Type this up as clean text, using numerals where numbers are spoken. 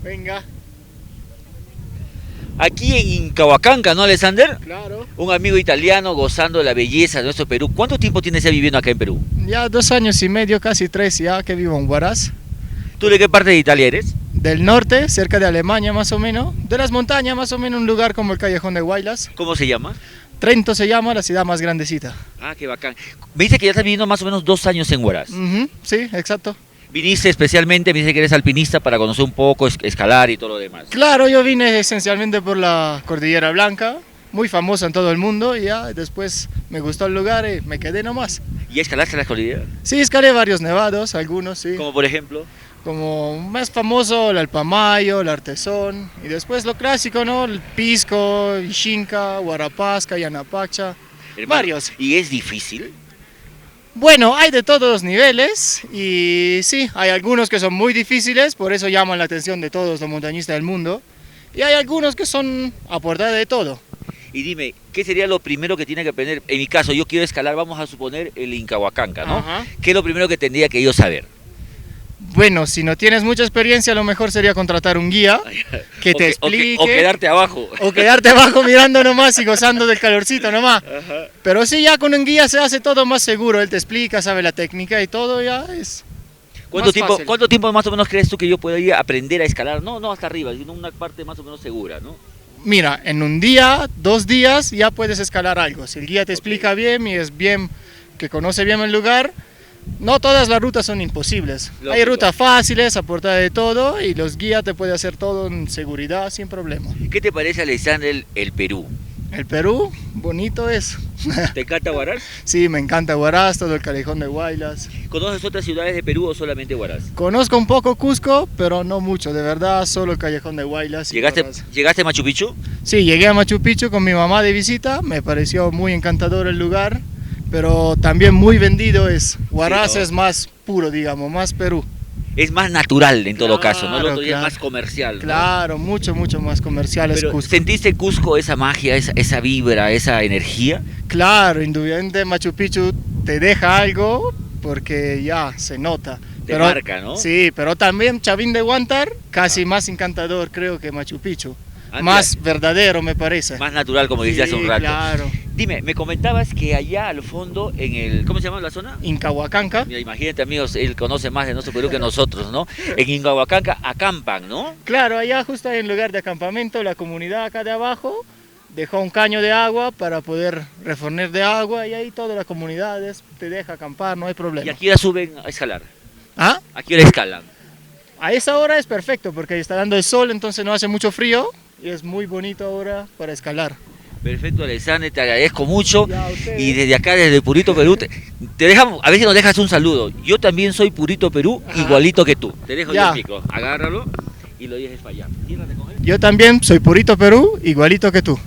Venga. Aquí en Incahuacanca, ¿no, Alexander? Claro. Un amigo italiano gozando de la belleza de nuestro Perú. ¿Cuánto tiempo tienes ya viviendo acá en Perú? Ya 2 años y medio, casi 3 ya que vivo en Huaraz. ¿Tú de qué parte de Italia eres? Del norte, cerca de Alemania más o menos. De las montañas más o menos, un lugar como el Callejón de Huaylas. ¿Cómo se llama? Trento se llama, la ciudad más grandecita. Ah, qué bacán. Me dice que ya estás viviendo más o menos 2 años en Huaraz. Ujú, sí, exacto. Viniste especialmente, me dice que eres alpinista para conocer un poco, escalar y todo lo demás. Claro, yo vine esencialmente por la Cordillera Blanca, muy famosa en todo el mundo, y ya después me gustó el lugar y me quedé nomás. ¿Y escalaste las cordilleras? Sí, escalé varios nevados, algunos, sí. Como por ejemplo. Como más famoso, el Alpamayo, el Artesón, y después lo clásico, ¿no? El Pisco, Ixinca, Huarapasca, Yanapacha, Hermano, varios. ¿y es difícil? Bueno, hay de todos los niveles y sí, hay algunos que son muy difíciles, por eso llaman la atención de todos los montañistas del mundo, y hay algunos que son a prueba de todo. Y dime, ¿qué sería lo primero que tiene que aprender? En mi caso, yo quiero escalar, vamos a suponer, el Incahuacanca, ¿no? Ajá. ¿Qué es lo primero que tendría que yo saber? Bueno, si no tienes mucha experiencia, lo mejor sería contratar un guía que te explique. O quedarte abajo. O quedarte abajo mirando nomás y gozando del calorcito nomás. Ajá. Pero sí, ya con un guía se hace todo más seguro. Él te explica, sabe la técnica y todo ya es ¿Cuánto más tiempo, fácil. ¿Cuánto tiempo más o menos crees tú que yo podría aprender a escalar? No, no hasta arriba, sino una parte más o menos segura, ¿no? Mira, en un día, 2 días ya puedes escalar algo. Si el guía te explica bien y es bien, que conoce bien el lugar, no todas las rutas son imposibles. Hay Lógico. rutas fáciles, a portada de todo, y los guías te pueden hacer todo en seguridad, sin problema. ¿Qué te parece, Alexander, el Perú? El Perú, bonito es. ¿Te encanta Huaraz? Sí, me encanta Huaraz, todo el Callejón de Huaylas. ¿Conoces otras ciudades de Perú o solamente Huaraz? Conozco un poco Cusco, pero no mucho, de verdad, solo el Callejón de Huaylas. y Huaraz. ¿Llegaste a Machu Picchu? Sí, llegué a Machu Picchu con mi mamá de visita, me pareció muy encantador el lugar, pero también muy vendido es. Huaraz Sí, ¿no? es más puro, digamos, más Perú. Es más natural en todo caso, ¿no? Lo Claro, otro ya es claro. más comercial, ¿no? Claro, mucho, mucho más comercial es Pero Cusco. ¿sentiste Cusco esa magia, esa vibra, esa energía? Claro, indudablemente Machu Picchu te deja algo porque ya se nota. Te marca, ¿no? Sí, pero también Chavín de Huántar, casi más encantador creo que Machu Picchu. Ah, Más verdadero me parece. Más natural, como decía hace un rato. Claro. Dime, me comentabas que allá al fondo, en el, ¿cómo se llama la zona? Incahuacanca. Mira, imagínate, amigos, él conoce más de nuestro Perú que nosotros, ¿no? En Incahuacanca acampan, ¿no? Claro, allá justo hay un lugar de acampamento, la comunidad acá de abajo dejó un caño de agua para poder reforner de agua y ahí toda la comunidad te deja acampar, no hay Y problema. aquí hora suben a escalar. ¿Ah? Aquí hora escalan. A esa hora es perfecto porque está dando el sol, entonces no hace mucho frío y es muy bonito ahora para escalar. Perfecto, Alexander, te agradezco mucho. Ya, a ustedes. Y desde acá, desde Purito Perú, te dejamos, a ver si nos dejas un saludo. Yo también soy Purito Perú, Ajá. igualito que tú. Te dejo yo Ya. el micro, agárralo y lo dejes para allá. Siéntate con él. Yo también soy Purito Perú, igualito que tú.